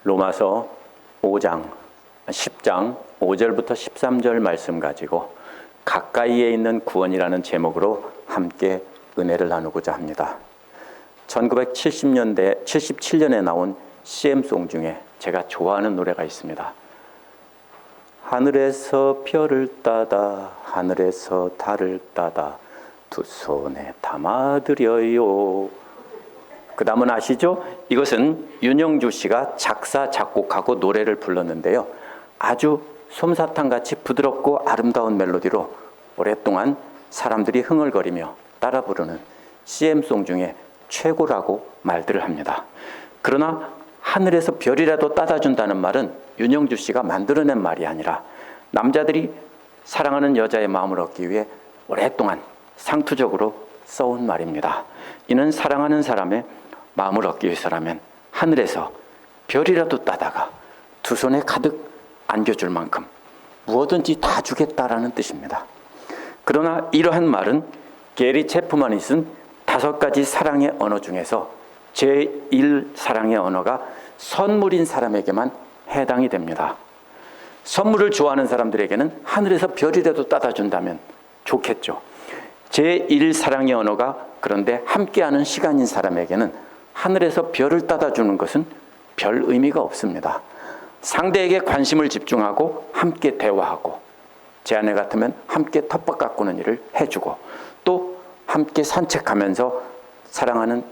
로마서 5장, 10장 5절부터 13절 말씀 가지고 가까이에 있는 구원이라는 제목으로 함께 은혜를 나누고자 합니다. 1970년대, 77년에 나온 CM송 중에 제가 좋아하는 노래가 있습니다. 하늘에서 별을 따다 하늘에서 달을 따다 두 손에 담아드려요. 그 다음은 아시죠? 이것은 윤영주 씨가 작사, 작곡하고 노래를 불렀는데요. 아주 솜사탕같이 부드럽고 아름다운 멜로디로 오랫동안 사람들이 흥얼거리며 따라 부르는 CM송 중에 최고라고 말들을 합니다. 그러나 하늘에서 별이라도 따다 준다는 말은 윤영주 씨가 만들어낸 말이 아니라 남자들이 사랑하는 여자의 마음을 얻기 위해 오랫동안 상투적으로 써온 말입니다. 이는 사랑하는 사람의 마음을 얻기 위해서라면 하늘에서 별이라도 따다가 두 손에 가득 안겨줄 만큼 무엇든지 다 주겠다라는 뜻입니다. 그러나 이러한 말은 게리 체프만이 쓴 5가지 사랑의 언어 중에서 제1 사랑의 언어가 선물인 사람에게만 해당이 됩니다. 선물을 좋아하는 사람들에게는 하늘에서 별이라도 따다 준다면 좋겠죠. 제1 사랑의 언어가 그런데 함께하는 시간인 사람에게는 하늘에서 별을 따다 주는 것은 별 의미가 없습니다. 상대에게 관심을 집중하고 함께 대화하고 제 아내 같으면 함께 텃밭 가꾸는 일을 해주고 또 함께 산책하면서 사랑하는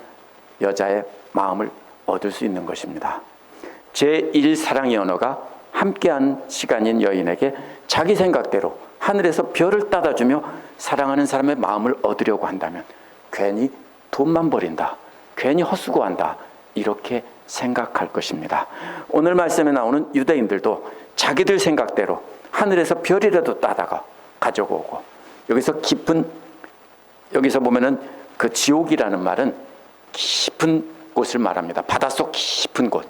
여자의 마음을 얻을 수 있는 것입니다. 제1 사랑의 언어가 함께한 시간인 여인에게 자기 생각대로 하늘에서 별을 따다 주며 사랑하는 사람의 마음을 얻으려고 한다면 괜히 돈만 버린다, 괜히 헛수고한다, 이렇게 생각할 것입니다. 오늘 말씀에 나오는 유대인들도 자기들 생각대로 하늘에서 별이라도 따다가 가져고 오고, 여기서 보면은 그 지옥이라는 말은 깊은 곳을 말합니다. 바닷속 깊은 곳.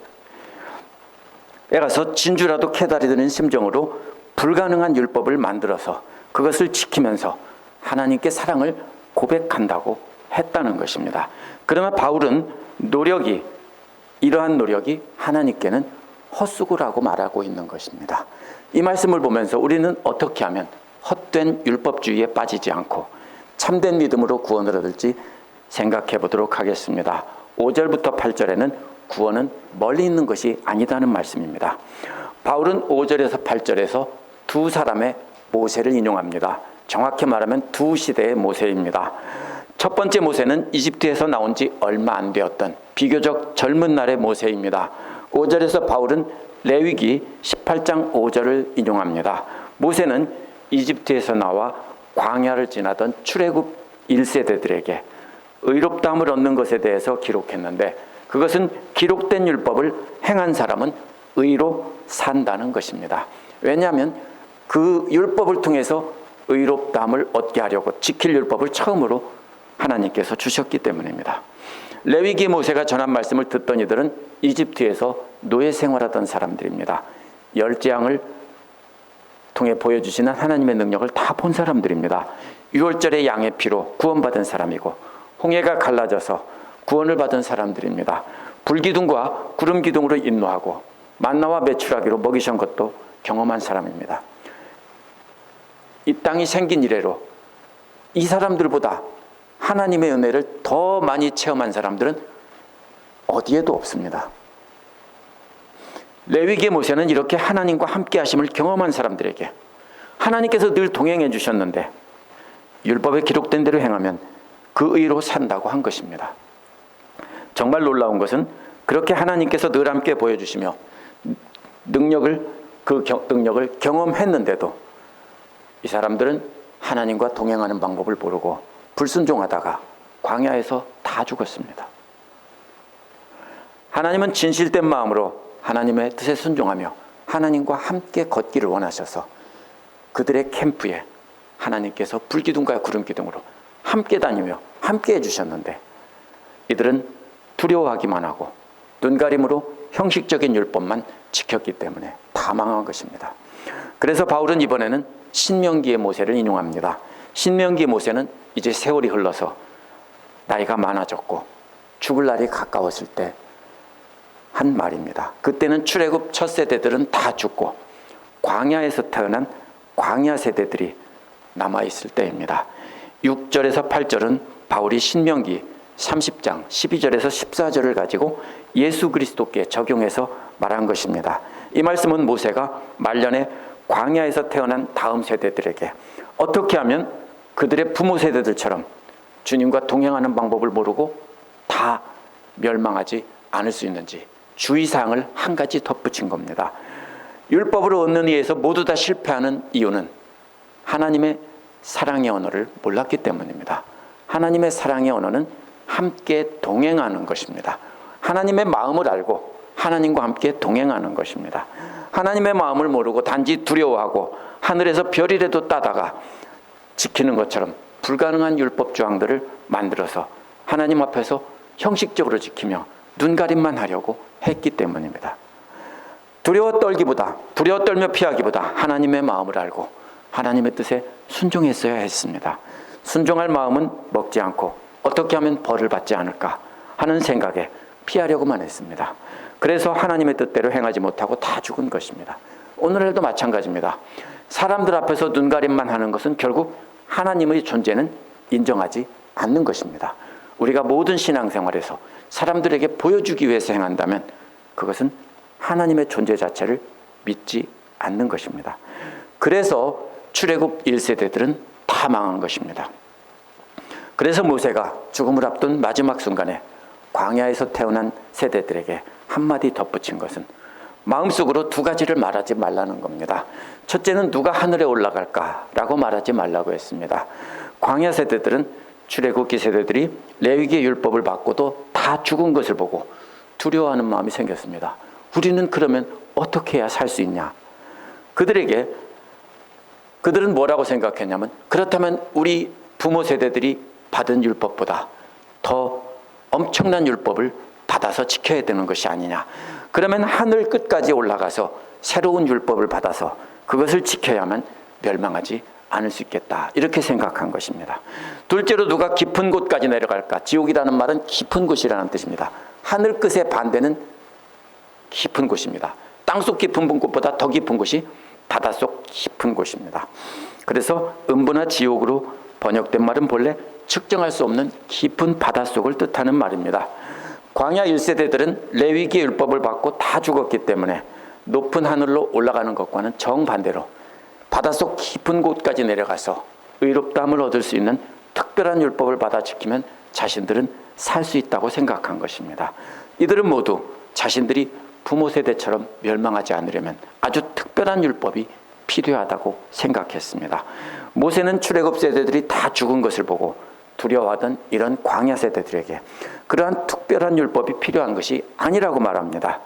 에 가서 진주라도 캐다리 드는 심정으로 불가능한 율법을 만들어서 그것을 지키면서 하나님께 사랑을 고백한다고 했다는 것입니다. 그러나 바울은 이러한 노력이 하나님께는 헛수고라고 말하고 있는 것입니다. 이 말씀을 보면서 우리는 어떻게 하면 헛된 율법주의에 빠지지 않고 참된 믿음으로 구원을 얻을지 생각해 보도록 하겠습니다. 5절부터 8절에는 구원은 멀리 있는 것이 아니다는 말씀입니다. 바울은 5절에서 8절에서 두 사람의 모세를 인용합니다. 정확히 말하면 두 시대의 모세입니다. 첫 번째 모세는 이집트에서 나온 지 얼마 안 되었던 비교적 젊은 날의 모세입니다. 5절에서 바울은 레위기 18장 5절을 인용합니다. 모세는 이집트에서 나와 광야를 지나던 출애굽 1세대들에게 의롭다함을 얻는 것에 대해서 기록했는데 그것은 기록된 율법을 행한 사람은 의로 산다는 것입니다. 왜냐하면 그 율법을 통해서 의롭다함을 얻게 하려고 지킬 율법을 처음으로 하나님께서 주셨기 때문입니다. 레위기 모세가 전한 말씀을 듣던 이들은 이집트에서 노예 생활하던 사람들입니다. 열재앙을 통해 보여주시는 하나님의 능력을 다 본 사람들입니다. 유월절의 양의 피로 구원받은 사람이고 홍해가 갈라져서 구원을 받은 사람들입니다. 불기둥과 구름기둥으로 인도하고 만나와 메추라기로 먹이신 것도 경험한 사람입니다. 이 땅이 생긴 이래로 이 사람들보다 하나님의 은혜를 더 많이 체험한 사람들은 어디에도 없습니다. 레위기 모세는 이렇게 하나님과 함께 하심을 경험한 사람들에게 하나님께서 늘 동행해 주셨는데 율법에 기록된 대로 행하면 그 의로 산다고 한 것입니다. 정말 놀라운 것은 그렇게 하나님께서 늘 함께 보여주시며 그 능력을 경험했는데도 이 사람들은 하나님과 동행하는 방법을 모르고 불순종하다가 광야에서 다 죽었습니다. 하나님은 진실된 마음으로 하나님의 뜻에 순종하며 하나님과 함께 걷기를 원하셔서 그들의 캠프에 하나님께서 불기둥과 구름기둥으로 함께 다니며 함께 해주셨는데 이들은 두려워하기만 하고 눈가림으로 형식적인 율법만 지켰기 때문에 다 망한 것입니다. 그래서 바울은 이번에는 신명기의 모세를 인용합니다. 신명기 모세는 이제 세월이 흘러서 나이가 많아졌고 죽을 날이 가까웠을 때 한 말입니다. 그때는 출애굽 첫 세대들은 다 죽고 광야에서 태어난 광야 세대들이 남아있을 때입니다. 6절에서 8절은 바울이 신명기 30장 12절에서 14절을 가지고 예수 그리스도께 적용해서 말한 것입니다. 이 말씀은 모세가 말년에 광야에서 태어난 다음 세대들에게 어떻게 하면 그들의 부모 세대들처럼 주님과 동행하는 방법을 모르고 다 멸망하지 않을 수 있는지 주의사항을 한 가지 덧붙인 겁니다. 율법을 얻는 이에서 모두 다 실패하는 이유는 하나님의 사랑의 언어를 몰랐기 때문입니다. 하나님의 사랑의 언어는 함께 동행하는 것입니다. 하나님의 마음을 알고 하나님과 함께 동행하는 것입니다. 하나님의 마음을 모르고 단지 두려워하고 하늘에서 별이라도 따다가 지키는 것처럼 불가능한 율법 조항들을 만들어서 하나님 앞에서 형식적으로 지키며 눈가림만 하려고 했기 때문입니다. 두려워 떨며 피하기보다 하나님의 마음을 알고 하나님의 뜻에 순종했어야 했습니다. 순종할 마음은 먹지 않고 어떻게 하면 벌을 받지 않을까 하는 생각에 피하려고만 했습니다. 그래서 하나님의 뜻대로 행하지 못하고 다 죽은 것입니다. 오늘날도 마찬가지입니다. 사람들 앞에서 눈가림만 하는 것은 결국 하나님의 존재는 인정하지 않는 것입니다. 우리가 모든 신앙생활에서 사람들에게 보여주기 위해서 행한다면 그것은 하나님의 존재 자체를 믿지 않는 것입니다. 그래서 출애굽 1세대들은 다 망한 것입니다. 그래서 모세가 죽음을 앞둔 마지막 순간에 광야에서 태어난 세대들에게 한마디 덧붙인 것은 마음속으로 두 가지를 말하지 말라는 겁니다. 첫째는 누가 하늘에 올라갈까라고 말하지 말라고 했습니다. 광야 세대들은 출애굽기 세대들이 레위기의 율법을 받고도 다 죽은 것을 보고 두려워하는 마음이 생겼습니다. 우리는 그러면 어떻게 해야 살 수 있냐? 그들은 뭐라고 생각했냐면 그렇다면 우리 부모 세대들이 받은 율법보다 더 엄청난 율법을 받아서 지켜야 되는 것이 아니냐. 그러면 하늘 끝까지 올라가서 새로운 율법을 받아서 그것을 지켜야만 멸망하지 않을 수 있겠다. 이렇게 생각한 것입니다. 둘째로 누가 깊은 곳까지 내려갈까? 지옥이라는 말은 깊은 곳이라는 뜻입니다. 하늘 끝의 반대는 깊은 곳입니다. 땅속 깊은 곳보다 더 깊은 곳이 바닷속 깊은 곳입니다. 그래서 음부나 지옥으로 번역된 말은 본래 측정할 수 없는 깊은 바닷속을 뜻하는 말입니다. 광야 1세대들은 레위기의 율법을 받고 다 죽었기 때문에 높은 하늘로 올라가는 것과는 정반대로 바닷속 깊은 곳까지 내려가서 의롭다함을 얻을 수 있는 특별한 율법을 받아 지키면 자신들은 살 수 있다고 생각한 것입니다. 이들은 모두 자신들이 부모 세대처럼 멸망하지 않으려면 아주 특별한 율법이 필요하다고 생각했습니다. 모세는 출애굽 세대들이 다 죽은 것을 보고 두려워하던 이런 광야 세대들에게 그러한 특별한 율법이 필요한 것이 아니라고 말합니다.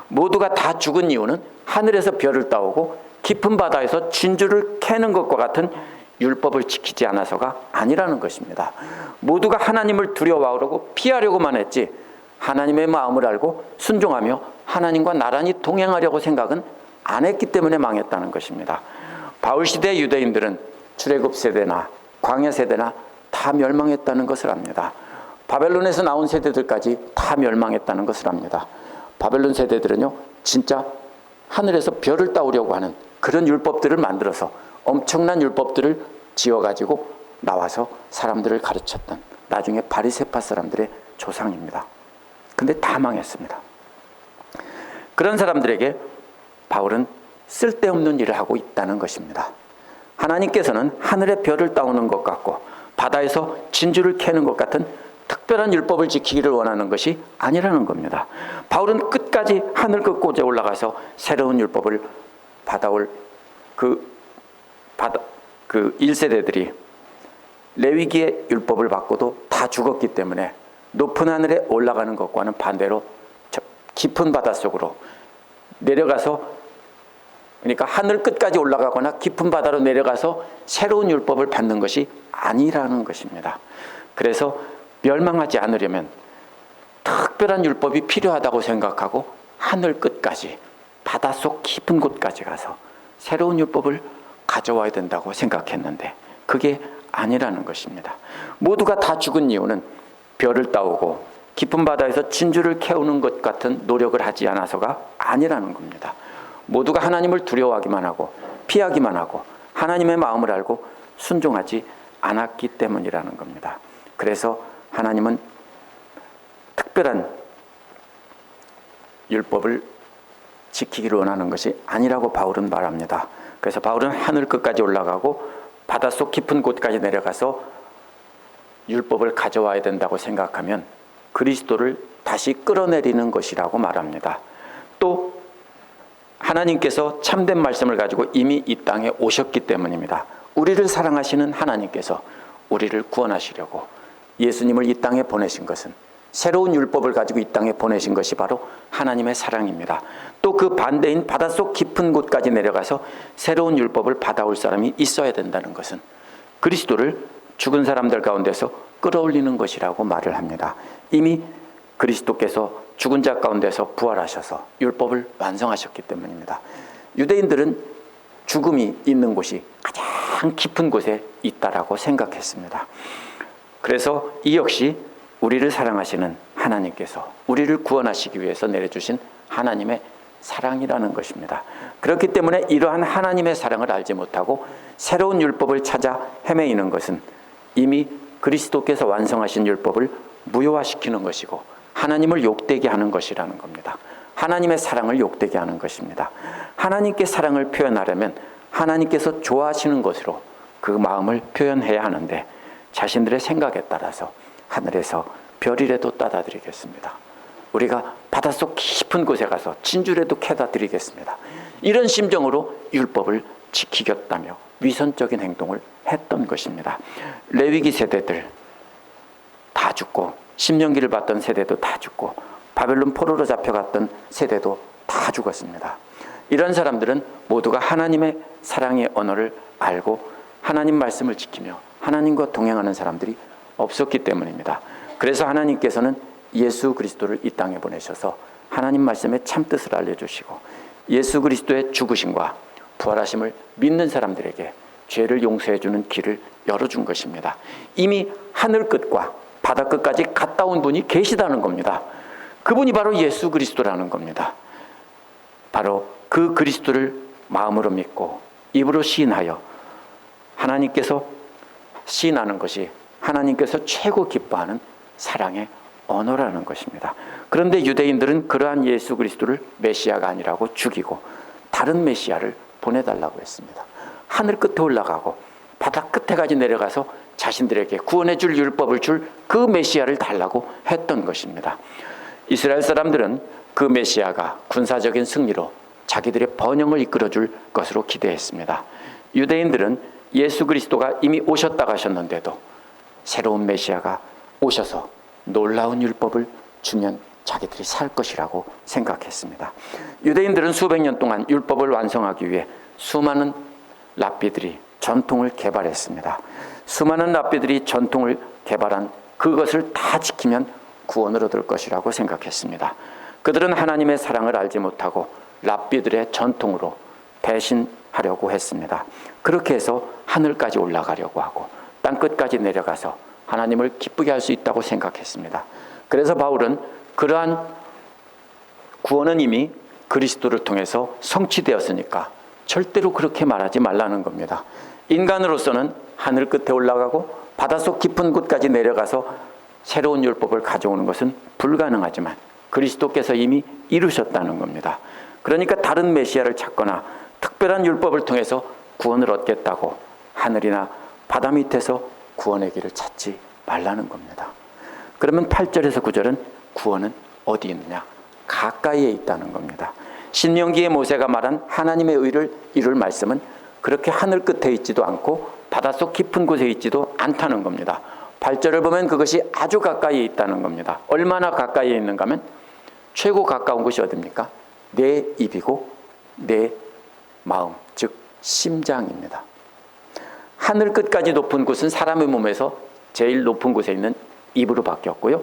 모두가 다 죽은 이유는 하늘에서 별을 따오고 깊은 바다에서 진주를 캐는 것과 같은 율법을 지키지 않아서가 아니라는 것입니다. 모두가 하나님을 두려워하고 피하려고만 했지 하나님의 마음을 알고 순종하며 하나님과 나란히 동행하려고 생각은 안 했기 때문에 망했다는 것입니다. 바울 시대 유대인들은 출애굽 세대나 광야 세대나 다 멸망했다는 것을 압니다. 바벨론에서 나온 세대들까지 다 멸망했다는 것을 압니다. 바벨론 세대들은요, 진짜 하늘에서 별을 따오려고 하는 그런 율법들을 만들어서 엄청난 율법들을 지어가지고 나와서 사람들을 가르쳤던 나중에 바리새파 사람들의 조상입니다. 근데 다 망했습니다. 그런 사람들에게 바울은 쓸데없는 일을 하고 있다는 것입니다. 하나님께서는 하늘의 별을 따오는 것 같고 바다에서 진주를 캐는 것 같은 특별한 율법을 지키기를 원하는 것이 아니라는 겁니다. 바울은 끝까지 하늘 끝곳에 올라가서 새로운 율법을 받아올 그 1세대들이 레위기의 율법을 받고도 다 죽었기 때문에 높은 하늘에 올라가는 것과는 반대로 깊은 바닷속으로 내려가서, 그러니까 하늘 끝까지 올라가거나 깊은 바다로 내려가서 새로운 율법을 받는 것이 아니라는 것입니다. 그래서 멸망하지 않으려면 특별한 율법이 필요하다고 생각하고 하늘 끝까지 바닷속 깊은 곳까지 가서 새로운 율법을 가져와야 된다고 생각했는데 그게 아니라는 것입니다. 모두가 다 죽은 이유는 별을 따오고 깊은 바다에서 진주를 캐오는 것 같은 노력을 하지 않아서가 아니라는 겁니다. 모두가 하나님을 두려워하기만 하고 피하기만 하고 하나님의 마음을 알고 순종하지 않았기 때문이라는 겁니다. 그래서 하나님은 특별한 율법을 지키기를 원하는 것이 아니라고 바울은 말합니다. 그래서 바울은 하늘 끝까지 올라가고 바닷속 깊은 곳까지 내려가서 율법을 가져와야 된다고 생각하면 그리스도를 다시 끌어내리는 것이라고 말합니다. 또 하나님께서 참된 말씀을 가지고 이미 이 땅에 오셨기 때문입니다. 우리를 사랑하시는 하나님께서 우리를 구원하시려고 예수님을 이 땅에 보내신 것은, 새로운 율법을 가지고 이 땅에 보내신 것이 바로 하나님의 사랑입니다. 또 그 반대인 바닷속 깊은 곳까지 내려가서 새로운 율법을 받아올 사람이 있어야 된다는 것은 그리스도를 죽은 사람들 가운데서 끌어올리는 것이라고 말을 합니다. 이미 그리스도께서 죽은 자 가운데서 부활하셔서 율법을 완성하셨기 때문입니다. 유대인들은 죽음이 있는 곳이 가장 깊은 곳에 있다라고 생각했습니다. 그래서 이 역시 우리를 사랑하시는 하나님께서 우리를 구원하시기 위해서 내려주신 하나님의 사랑이라는 것입니다. 그렇기 때문에 이러한 하나님의 사랑을 알지 못하고 새로운 율법을 찾아 헤매이는 것은 이미 그리스도께서 완성하신 율법을 무효화시키는 것이고 하나님을 욕되게 하는 것이라는 겁니다. 하나님의 사랑을 욕되게 하는 것입니다. 하나님께 사랑을 표현하려면 하나님께서 좋아하시는 것으로 그 마음을 표현해야 하는데 자신들의 생각에 따라서 하늘에서 별이라도 따다 드리겠습니다. 우리가 바닷속 깊은 곳에 가서 진주라도 캐다 드리겠습니다. 이런 심정으로 율법을 지키겠다며 위선적인 행동을 했던 것입니다. 레위기 세대들 다 죽고 심령기를 받던 세대도 다 죽고 바벨론 포로로 잡혀갔던 세대도 다 죽었습니다. 이런 사람들은 모두가 하나님의 사랑의 언어를 알고 하나님 말씀을 지키며 하나님과 동행하는 사람들이 없었기 때문입니다. 그래서 하나님께서는 예수 그리스도를 이 땅에 보내셔서 하나님 말씀의 참뜻을 알려주시고 예수 그리스도의 죽으심과 부활하심을 믿는 사람들에게 죄를 용서해 주는 길을 열어준 것입니다. 이미 하늘 끝과 바다 끝까지 갔다 온 분이 계시다는 겁니다. 그분이 바로 예수 그리스도라는 겁니다. 바로 그 그리스도를 마음으로 믿고 입으로 시인하여 하나님께서 시인하는 것이 하나님께서 최고 기뻐하는 사랑의 언어라는 것입니다. 그런데 유대인들은 그러한 예수 그리스도를 메시아가 아니라고 죽이고 다른 메시아를 보내달라고 했습니다. 하늘 끝에 올라가고 바다 끝에까지 내려가서 자신들에게 구원해 줄 율법을 줄 그 메시아를 달라고 했던 것입니다. 이스라엘 사람들은 그 메시아가 군사적인 승리로 자기들의 번영을 이끌어 줄 것으로 기대했습니다. 유대인들은 예수 그리스도가 이미 오셨다 가셨는데도 새로운 메시아가 오셔서 놀라운 율법을 주면 자기들이 살 것이라고 생각했습니다. 유대인들은 수백 년 동안 율법을 완성하기 위해 수많은 랍비들이 전통을 개발했습니다. 수많은 랍비들이 전통을 개발한 그것을 다 지키면 구원을 얻을 것이라고 생각했습니다. 그들은 하나님의 사랑을 알지 못하고 랍비들의 전통으로 대신하려고 했습니다. 그렇게 해서 하늘까지 올라가려고 하고 땅끝까지 내려가서 하나님을 기쁘게 할 수 있다고 생각했습니다. 그래서 바울은 그러한 구원은 이미 그리스도를 통해서 성취되었으니까 절대로 그렇게 말하지 말라는 겁니다. 인간으로서는 하늘 끝에 올라가고 바닷속 깊은 곳까지 내려가서 새로운 율법을 가져오는 것은 불가능하지만 그리스도께서 이미 이루셨다는 겁니다. 그러니까 다른 메시아를 찾거나 특별한 율법을 통해서 구원을 얻겠다고 하늘이나 바다 밑에서 구원의 길을 찾지 말라는 겁니다. 그러면 8절에서 9절은 구원은 어디 있느냐? 가까이에 있다는 겁니다. 신명기의 모세가 말한 하나님의 의를 이룰 말씀은 그렇게 하늘 끝에 있지도 않고 바닷속 깊은 곳에 있지도 않다는 겁니다. 8절을 보면 그것이 아주 가까이에 있다는 겁니다. 얼마나 가까이에 있는가 하면 최고 가까운 곳이 어디입니까? 내 입이고 내 마음, 즉 심장입니다. 하늘 끝까지 높은 곳은 사람의 몸에서 제일 높은 곳에 있는 입으로 바뀌었고요.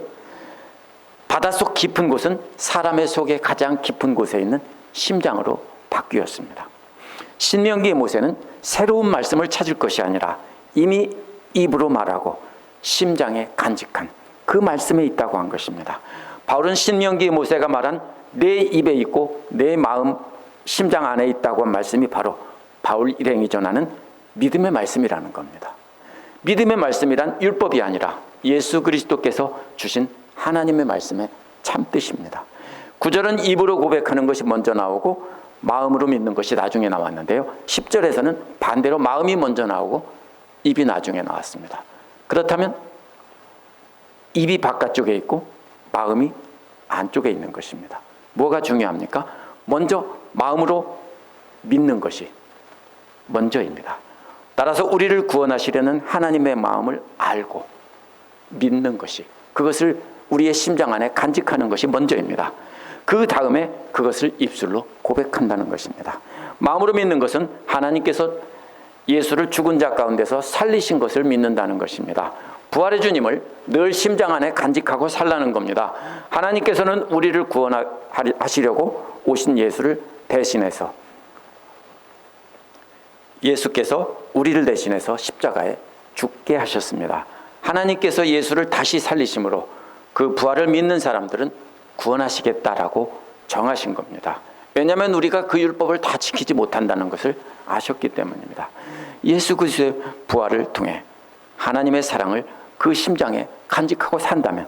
바닷속 깊은 곳은 사람의 속에 가장 깊은 곳에 있는 심장으로 바뀌었습니다. 신명기의 모세는 새로운 말씀을 찾을 것이 아니라 이미 입으로 말하고 심장에 간직한 그 말씀에 있다고 한 것입니다. 바울은 신명기 모세가 말한 내 입에 있고 내 마음 심장 안에 있다고 한 말씀이 바로 바울 일행이 전하는 믿음의 말씀이라는 겁니다. 믿음의 말씀이란 율법이 아니라 예수 그리스도께서 주신 하나님의 말씀의 참뜻입니다. 9절은 입으로 고백하는 것이 먼저 나오고 마음으로 믿는 것이 나중에 나왔는데요. 10절에서는 반대로 마음이 먼저 나오고 입이 나중에 나왔습니다. 그렇다면 입이 바깥쪽에 있고 마음이 안쪽에 있는 것입니다. 뭐가 중요합니까? 먼저 마음으로 믿는 것이 먼저입니다. 따라서 우리를 구원하시려는 하나님의 마음을 알고 믿는 것이, 그것을 우리의 심장 안에 간직하는 것이 먼저입니다. 그 다음에 그것을 입술로 고백한다는 것입니다. 마음으로 믿는 것은 하나님께서 예수를 죽은 자 가운데서 살리신 것을 믿는다는 것입니다. 부활의 주님을 늘 심장 안에 간직하고 살라는 겁니다. 하나님께서는 우리를 구원하시려고 오신 예수를 대신해서, 예수께서 우리를 대신해서 십자가에 죽게 하셨습니다. 하나님께서 예수를 다시 살리심으로 그 부활을 믿는 사람들은 구원하시겠다라고 정하신 겁니다. 왜냐하면 우리가 그 율법을 다 지키지 못한다는 것을 아셨기 때문입니다. 예수 그리스도의 부활을 통해 하나님의 사랑을 그 심장에 간직하고 산다면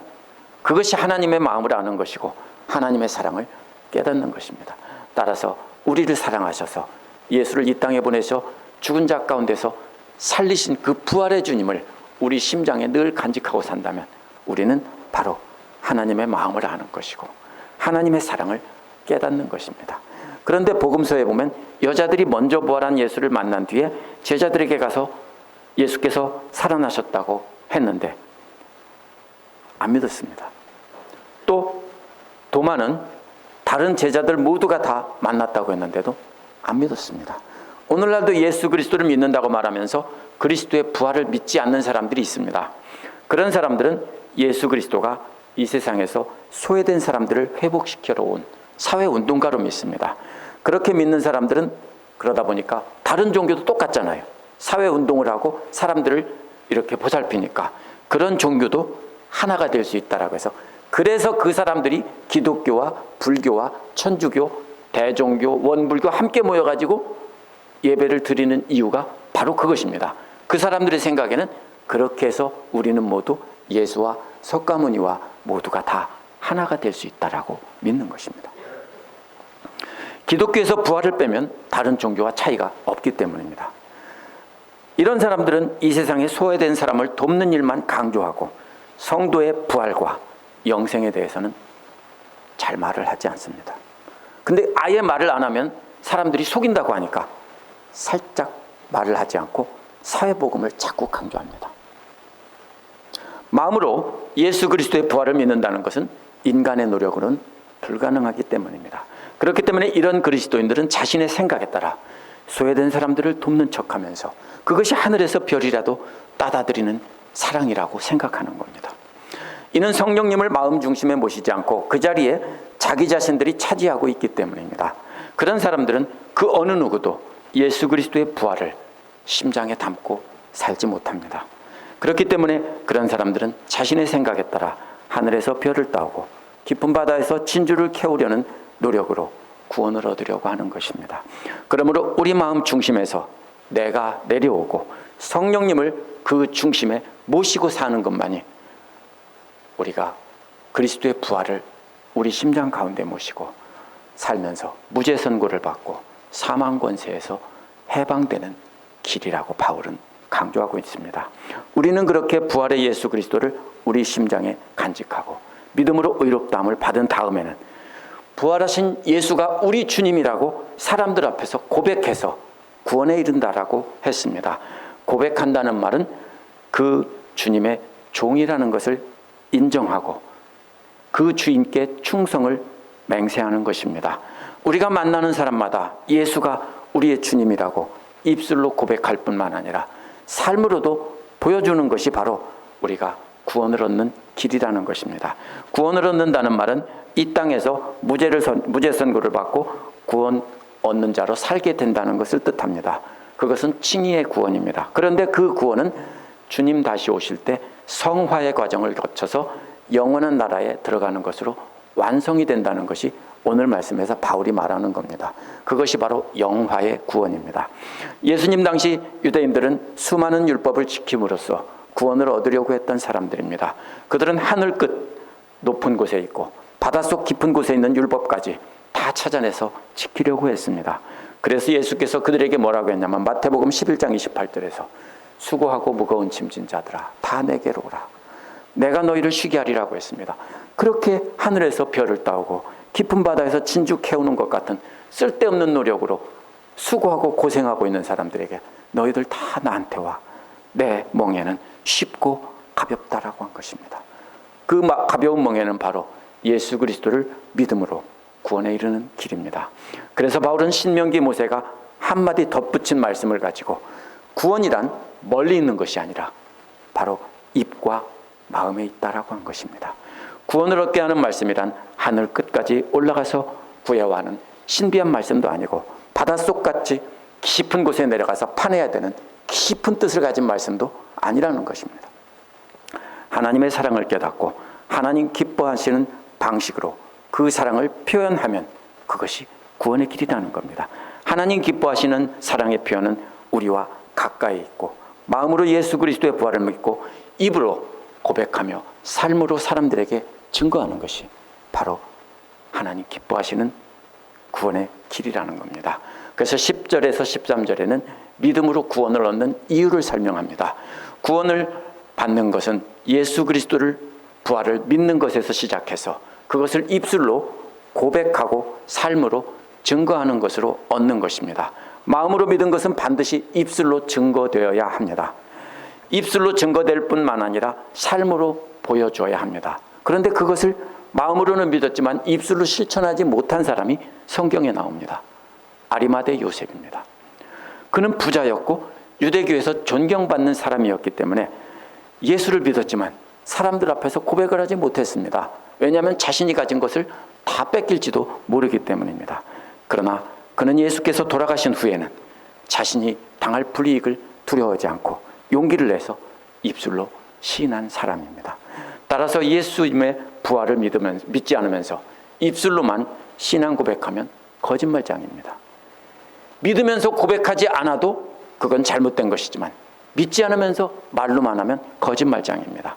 그것이 하나님의 마음을 아는 것이고 하나님의 사랑을 깨닫는 것입니다. 따라서 우리를 사랑하셔서 예수를 이 땅에 보내셔 죽은 자 가운데서 살리신 그 부활의 주님을 우리 심장에 늘 간직하고 산다면 우리는 바로 하나님의 마음을 아는 것이고 하나님의 사랑을 깨닫는 것입니다. 그런데 복음서에 보면 여자들이 먼저 부활한 예수를 만난 뒤에 제자들에게 가서 예수께서 살아나셨다고 했는데 안 믿었습니다. 또 도마는 다른 제자들 모두가 다 만났다고 했는데도 안 믿었습니다. 오늘날도 예수 그리스도를 믿는다고 말하면서 그리스도의 부활을 믿지 않는 사람들이 있습니다. 그런 사람들은 예수 그리스도가 이 세상에서 소외된 사람들을 회복시키러 온 사회운동가로 믿습니다. 그렇게 믿는 사람들은 그러다 보니까 다른 종교도 똑같잖아요. 사회운동을 하고 사람들을 이렇게 보살피니까 그런 종교도 하나가 될 수 있다라고 해서, 그래서 그 사람들이 기독교와 불교와 천주교, 대종교, 원불교 함께 모여가지고 예배를 드리는 이유가 바로 그것입니다. 그 사람들의 생각에는 그렇게 해서 우리는 모두 예수와 석가모니와 모두가 다 하나가 될 수 있다라고 믿는 것입니다. 기독교에서 부활을 빼면 다른 종교와 차이가 없기 때문입니다. 이런 사람들은 이 세상에 소외된 사람을 돕는 일만 강조하고 성도의 부활과 영생에 대해서는 잘 말을 하지 않습니다. 근데 아예 말을 안 하면 사람들이 속인다고 하니까 살짝 말을 하지 않고 사회복음을 자꾸 강조합니다. 마음으로 예수 그리스도의 부활을 믿는다는 것은 인간의 노력으로는 불가능하기 때문입니다. 그렇기 때문에 이런 그리스도인들은 자신의 생각에 따라 소외된 사람들을 돕는 척하면서 그것이 하늘에서 별이라도 따다드리는 사랑이라고 생각하는 겁니다. 이는 성령님을 마음 중심에 모시지 않고 그 자리에 자기 자신들이 차지하고 있기 때문입니다. 그런 사람들은 그 어느 누구도 예수 그리스도의 부활을 심장에 담고 살지 못합니다. 그렇기 때문에 그런 사람들은 자신의 생각에 따라 하늘에서 별을 따오고 깊은 바다에서 진주를 캐우려는 노력으로 구원을 얻으려고 하는 것입니다. 그러므로 우리 마음 중심에서 내가 내려오고 성령님을 그 중심에 모시고 사는 것만이 우리가 그리스도의 부활을 우리 심장 가운데 모시고 살면서 무죄 선고를 받고 사망 권세에서 해방되는 길이라고 바울은 강조하고 있습니다. 우리는 그렇게 부활의 예수 그리스도를 우리 심장에 간직하고 믿음으로 의롭다함을 받은 다음에는 부활하신 예수가 우리 주님이라고 사람들 앞에서 고백해서 구원에 이른다라고 했습니다. 고백한다는 말은 그 주님의 종이라는 것을 인정하고 그 주인께 충성을 맹세하는 것입니다. 우리가 만나는 사람마다 예수가 우리의 주님이라고 입술로 고백할 뿐만 아니라 삶으로도 보여주는 것이 바로 우리가 구원을 얻는 길이라는 것입니다. 구원을 얻는다는 말은 이 땅에서 무죄 선고를 받고 구원 얻는 자로 살게 된다는 것을 뜻합니다. 그것은 칭의의 구원입니다. 그런데 그 구원은 주님 다시 오실 때 성화의 과정을 거쳐서 영원한 나라에 들어가는 것으로 완성이 된다는 것이 오늘 말씀에서 바울이 말하는 겁니다. 그것이 바로 영화의 구원입니다. 예수님 당시 유대인들은 수많은 율법을 지킴으로써 구원을 얻으려고 했던 사람들입니다. 그들은 하늘 끝 높은 곳에 있고 바닷속 깊은 곳에 있는 율법까지 다 찾아내서 지키려고 했습니다. 그래서 예수께서 그들에게 뭐라고 했냐면 마태복음 11장 28절에서 수고하고 무거운 짐진 자들아 다 내게로 오라. 내가 너희를 쉬게 하리라고 했습니다. 그렇게 하늘에서 별을 따오고 깊은 바다에서 진주 캐오는 것 같은 쓸데없는 노력으로 수고하고 고생하고 있는 사람들에게 너희들 다 나한테 와. 내 멍에는 쉽고 가볍다라고 한 것입니다. 그 가벼운 멍에는 바로 예수 그리스도를 믿음으로 구원에 이르는 길입니다. 그래서 바울은 신명기 모세가 한마디 덧붙인 말씀을 가지고 구원이란 멀리 있는 것이 아니라 바로 입과 마음에 있다라고 한 것입니다. 구원을 얻게 하는 말씀이란 하늘 끝까지 올라가서 구해와 하는 신비한 말씀도 아니고 바닷속같이 깊은 곳에 내려가서 파내야 되는 깊은 뜻을 가진 말씀도 아니라는 것입니다. 하나님의 사랑을 깨닫고 하나님 기뻐하시는 방식으로 그 사랑을 표현하면 그것이 구원의 길이라는 겁니다. 하나님 기뻐하시는 사랑의 표현은 우리와 가까이 있고 마음으로 예수 그리스도의 부활을 믿고 입으로 고백하며 삶으로 사람들에게 증거하는 것이 바로 하나님 기뻐하시는 구원의 길이라는 겁니다. 그래서 10절에서 13절에는 믿음으로 구원을 얻는 이유를 설명합니다. 구원을 받는 것은 예수 그리스도를 부활을 믿는 것에서 시작해서 그것을 입술로 고백하고 삶으로 증거하는 것으로 얻는 것입니다. 마음으로 믿은 것은 반드시 입술로 증거되어야 합니다. 입술로 증거될 뿐만 아니라 삶으로 보여줘야 합니다. 그런데 그것을 마음으로는 믿었지만 입술로 실천하지 못한 사람이 성경에 나옵니다. 아리마대 요셉입니다. 그는 부자였고 유대교에서 존경받는 사람이었기 때문에 예수를 믿었지만 사람들 앞에서 고백을 하지 못했습니다. 왜냐하면 자신이 가진 것을 다 뺏길지도 모르기 때문입니다. 그러나 그는 예수께서 돌아가신 후에는 자신이 당할 불이익을 두려워하지 않고 용기를 내서 입술로 시인한 사람입니다. 따라서 예수님의 부활을 믿지 않으면서 입술로만 신앙 고백하면 거짓말장입니다. 믿으면서 고백하지 않아도 그건 잘못된 것이지만 믿지 않으면서 말로만 하면 거짓말장입니다.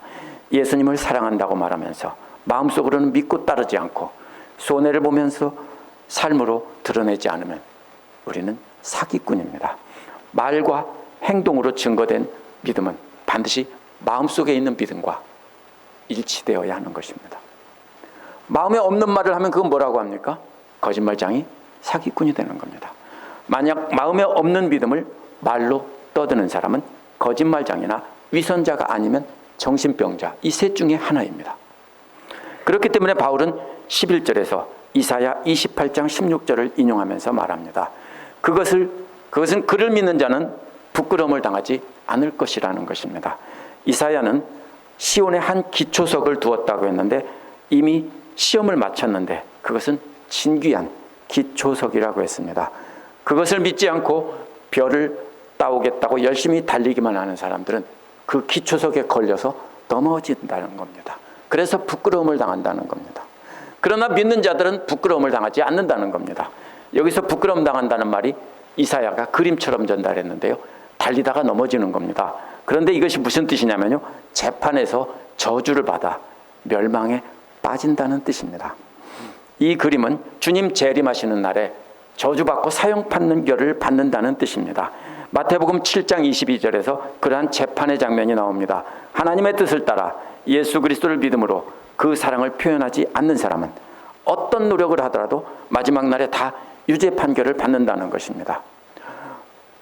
예수님을 사랑한다고 말하면서 마음속으로는 믿고 따르지 않고 손해를 보면서 삶으로 드러내지 않으면 우리는 사기꾼입니다. 말과 행동으로 증거된 믿음은 반드시 마음속에 있는 믿음과 일치되어야 하는 것입니다. 마음에 없는 말을 하면 그건 뭐라고 합니까? 거짓말장이 사기꾼이 되는 겁니다. 만약 마음에 없는 믿음을 말로 떠드는 사람은 거짓말장이나 위선자가 아니면 정신병자, 이 셋 중에 하나입니다. 그렇기 때문에 바울은 11절에서 이사야 28장 16절을 인용하면서 말합니다. 그것은 그를 믿는 자는 부끄러움을 당하지 않을 것이라는 것입니다. 이사야는 시온에 한 기초석을 두었다고 했는데 이미 시험을 마쳤는데 그것은 진귀한 기초석이라고 했습니다. 그것을 믿지 않고 별을 따오겠다고 열심히 달리기만 하는 사람들은 그 기초석에 걸려서 넘어진다는 겁니다. 그래서 부끄러움을 당한다는 겁니다. 그러나 믿는 자들은 부끄러움을 당하지 않는다는 겁니다. 여기서 부끄러움 당한다는 말이 이사야가 그림처럼 전달했는데요. 달리다가 넘어지는 겁니다. 그런데 이것이 무슨 뜻이냐면요. 재판에서 저주를 받아 멸망에 빠진다는 뜻입니다. 이 그림은 주님 재림하시는 날에 저주받고 사형판결을 받는다는 뜻입니다. 마태복음 7장 22절에서 그러한 재판의 장면이 나옵니다. 하나님의 뜻을 따라 예수 그리스도를 믿음으로 그 사랑을 표현하지 않는 사람은 어떤 노력을 하더라도 마지막 날에 다 유죄 판결을 받는다는 것입니다.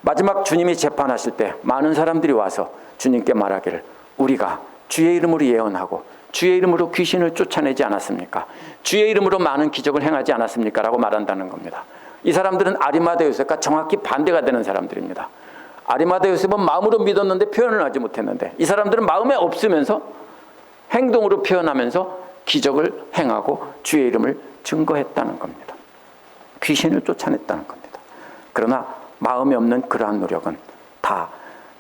마지막 주님이 재판하실 때 많은 사람들이 와서 주님께 말하기를 우리가 주의 이름으로 예언하고 주의 이름으로 귀신을 쫓아내지 않았습니까? 주의 이름으로 많은 기적을 행하지 않았습니까? 라고 말한다는 겁니다. 이 사람들은 아리마대 요셉과 정확히 반대가 되는 사람들입니다. 아리마대 요셉은 마음으로 믿었는데 표현을 하지 못했는데 이 사람들은 마음에 없으면서 행동으로 표현하면서 기적을 행하고 주의 이름을 증거했다는 겁니다. 귀신을 쫓아냈다는 겁니다. 그러나 마음에 없는 그러한 노력은 다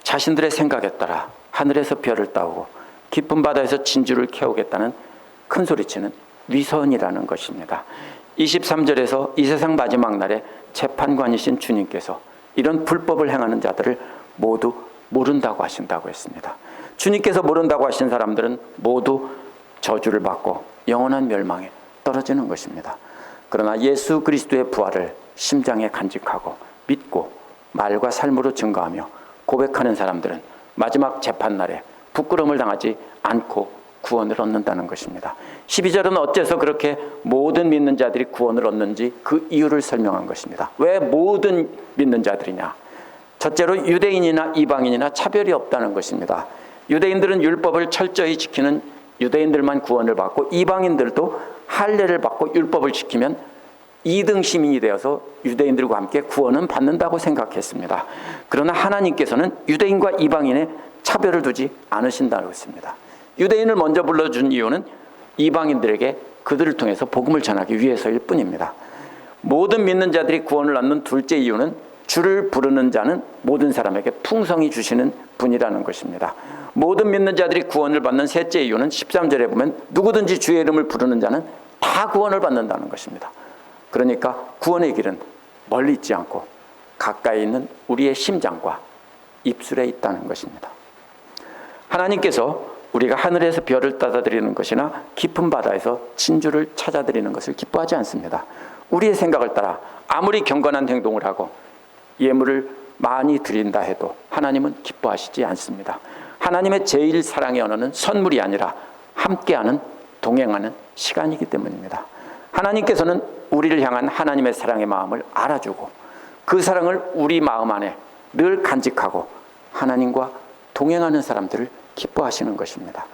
자신들의 생각에 따라 하늘에서 별을 따오고 깊은 바다에서 진주를 캐오겠다는 큰 소리치는 위선이라는 것입니다. 23절에서 이 세상 마지막 날에 재판관이신 주님께서 이런 불법을 행하는 자들을 모두 모른다고 하신다고 했습니다. 주님께서 모른다고 하신 사람들은 모두 저주를 받고 영원한 멸망에 떨어지는 것입니다. 그러나 예수 그리스도의 부활을 심장에 간직하고 믿고 말과 삶으로 증거하며 고백하는 사람들은 마지막 재판날에 부끄러움을 당하지 않고 구원을 얻는다는 것입니다. 12절은 어째서 그렇게 모든 믿는 자들이 구원을 얻는지 그 이유를 설명한 것입니다. 왜 모든 믿는 자들이냐? 첫째로 유대인이나 이방인이나 차별이 없다는 것입니다. 유대인들은 율법을 철저히 지키는 유대인들만 구원을 받고 이방인들도 할례를 받고 율법을 지키면 2등 시민이 되어서 유대인들과 함께 구원은 받는다고 생각했습니다. 그러나 하나님께서는 유대인과 이방인의 차별을 두지 않으신다고 했습니다. 유대인을 먼저 불러준 이유는 이방인들에게 그들을 통해서 복음을 전하기 위해서일 뿐입니다. 모든 믿는 자들이 구원을 얻는 둘째 이유는 주를 부르는 자는 모든 사람에게 풍성히 주시는 분이라는 것입니다. 모든 믿는 자들이 구원을 받는 셋째 이유는 13절에 보면 누구든지 주의 이름을 부르는 자는 다 구원을 받는다는 것입니다. 그러니까 구원의 길은 멀리 있지 않고 가까이 있는 우리의 심장과 입술에 있다는 것입니다. 하나님께서 우리가 하늘에서 별을 따다드리는 것이나 깊은 바다에서 진주를 찾아드리는 것을 기뻐하지 않습니다. 우리의 생각을 따라 아무리 경건한 행동을 하고 예물을 많이 드린다 해도 하나님은 기뻐하시지 않습니다. 하나님의 제일 사랑의 언어는 선물이 아니라 함께하는, 동행하는 시간이기 때문입니다. 하나님께서는 우리를 향한 하나님의 사랑의 마음을 알아주고 그 사랑을 우리 마음 안에 늘 간직하고 하나님과 동행하는 사람들을 기뻐하시는 것입니다.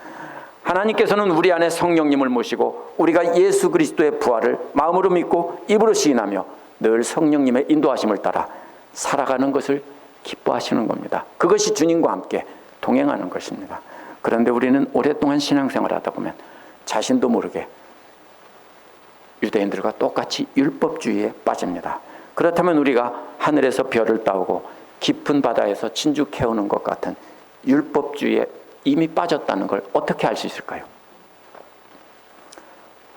하나님께서는 우리 안에 성령님을 모시고 우리가 예수 그리스도의 부활을 마음으로 믿고 입으로 시인하며 늘 성령님의 인도하심을 따라 살아가는 것을 기뻐하시는 겁니다. 그것이 주님과 함께 동행하는 것입니다. 그런데 우리는 오랫동안 신앙생활을 하다 보면 자신도 모르게 유대인들과 똑같이 율법주의에 빠집니다. 그렇다면 우리가 하늘에서 별을 따오고 깊은 바다에서 진주 캐오는 것 같은 율법주의에 이미 빠졌다는 걸 어떻게 알 수 있을까요?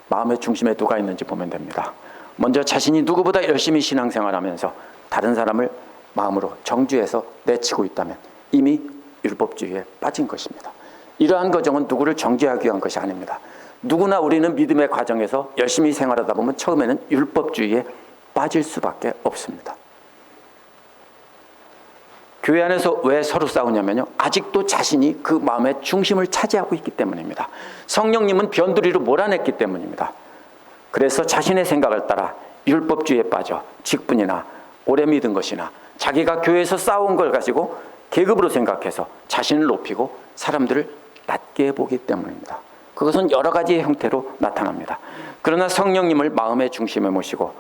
마음의 중심에 누가 있는지 보면 됩니다. 먼저 자신이 누구보다 열심히 신앙생활하면서 다른 사람을 마음으로 정죄해서 내치고 있다면 이미 율법주의에 빠진 것입니다. 이러한 과정은 누구를 정죄하기 위한 것이 아닙니다. 누구나 우리는 믿음의 과정에서 열심히 생활하다 보면 처음에는 율법주의에 빠질 수밖에 없습니다. 교회 안에서 왜 서로 싸우냐면요, 아직도 자신이 그 마음의 중심을 차지하고 있기 때문입니다. 성령님은 변두리로 몰아냈기 때문입니다. 그래서 자신의 생각을 따라 율법주의에 빠져 직분이나 오래 믿은 것이나 자기가 교회에서 싸운 걸 가지고 계급으로 생각해서 자신을 높이고 사람들을 낮게 보기 때문입니다. 그것은 여러 가지의 형태로 나타납니다. 그러나 성령님을 마음의 중심에 모시고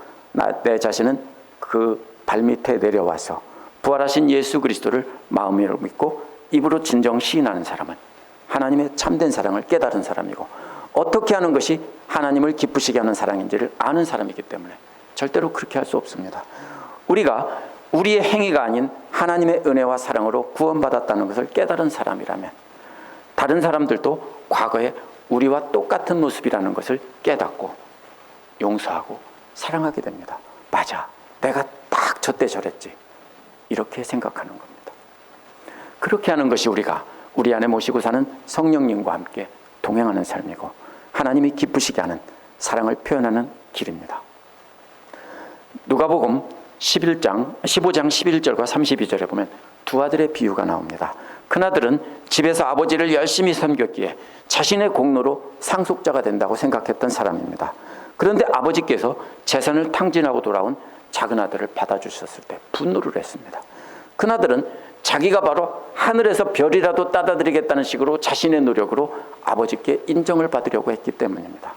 내 자신은 그 발밑에 내려와서 부활하신 예수 그리스도를 마음으로 믿고 입으로 진정 시인하는 사람은 하나님의 참된 사랑을 깨달은 사람이고 어떻게 하는 것이 하나님을 기쁘시게 하는 사랑인지를 아는 사람이기 때문에 절대로 그렇게 할 수 없습니다. 우리가 우리의 행위가 아닌 하나님의 은혜와 사랑으로 구원받았다는 것을 깨달은 사람이라면 다른 사람들도 과거에 우리와 똑같은 모습이라는 것을 깨닫고 용서하고 사랑하게 됩니다. 맞아, 내가 딱 저때 저랬지, 이렇게 생각하는 겁니다. 그렇게 하는 것이 우리가 우리 안에 모시고 사는 성령님과 함께 동행하는 삶이고 하나님이 기쁘시게 하는 사랑을 표현하는 길입니다. 누가복음 15장 11절과 32절에 보면 두 아들의 비유가 나옵니다. 큰아들은 집에서 아버지를 열심히 섬겼기에 자신의 공로로 상속자가 된다고 생각했던 사람입니다. 그런데 아버지께서 재산을 탕진하고 돌아온 작은 아들을 받아주셨을 때 분노를 했습니다. 큰아들은 자기가 바로 하늘에서 별이라도 따다드리겠다는 식으로 자신의 노력으로 아버지께 인정을 받으려고 했기 때문입니다.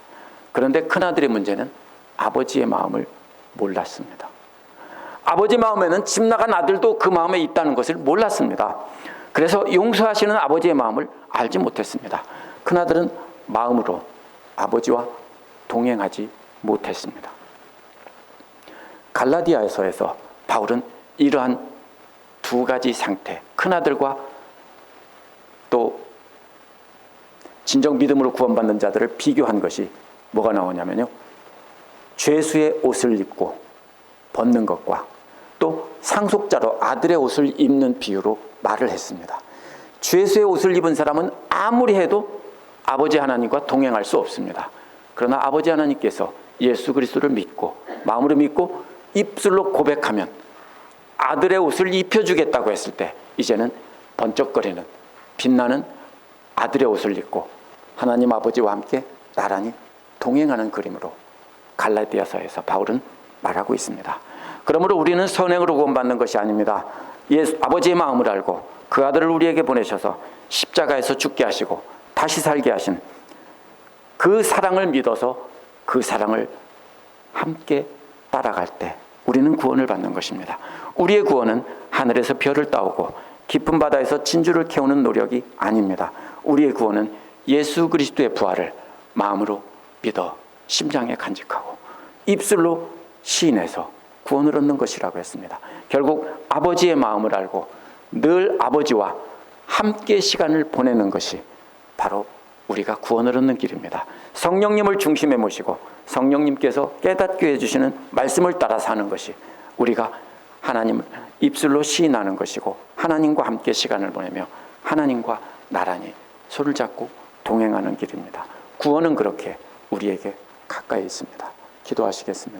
그런데 큰아들의 문제는 아버지의 마음을 몰랐습니다. 아버지 마음에는 집 나간 아들도 그 마음에 있다는 것을 몰랐습니다. 그래서 용서하시는 아버지의 마음을 알지 못했습니다. 큰아들은 마음으로 아버지와 동행하지 못했습니다. 갈라디아서에서 바울은 이러한 두 가지 상태, 큰아들과 또 진정 믿음으로 구원받는 자들을 비교한 것이 뭐가 나오냐면요, 죄수의 옷을 입고 벗는 것과 또 상속자로 아들의 옷을 입는 비유로 말을 했습니다. 죄수의 옷을 입은 사람은 아무리 해도 아버지 하나님과 동행할 수 없습니다. 그러나 아버지 하나님께서 예수 그리스도를 믿고 마음으로 믿고 입술로 고백하면 아들의 옷을 입혀주겠다고 했을 때 이제는 번쩍거리는 빛나는 아들의 옷을 입고 하나님 아버지와 함께 나란히 동행하는 그림으로 갈라디아서에서 바울은 말하고 있습니다. 그러므로 우리는 선행으로 구원받는 것이 아닙니다. 아버지의 마음을 알고 그 아들을 우리에게 보내셔서 십자가에서 죽게 하시고 다시 살게 하신 그 사랑을 믿어서 그 사랑을 함께 따라갈 때 우리는 구원을 받는 것입니다. 우리의 구원은 하늘에서 별을 따오고 깊은 바다에서 진주를 캐오는 노력이 아닙니다. 우리의 구원은 예수 그리스도의 부활을 마음으로 믿어 심장에 간직하고 입술로 시인해서 구원을 얻는 것이라고 했습니다. 결국 아버지의 마음을 알고 늘 아버지와 함께 시간을 보내는 것이 바로 우리가 구원을 얻는 길입니다. 성령님을 중심에 모시고 성령님께서 깨닫게 해주시는 말씀을 따라 사는 것이 우리가 하나님을 입술로 시인하는 것이고 하나님과 함께 시간을 보내며 하나님과 나란히 손을 잡고 동행하는 길입니다. 구원은 그렇게 우리에게 가까이 있습니다. 기도하시겠습니다.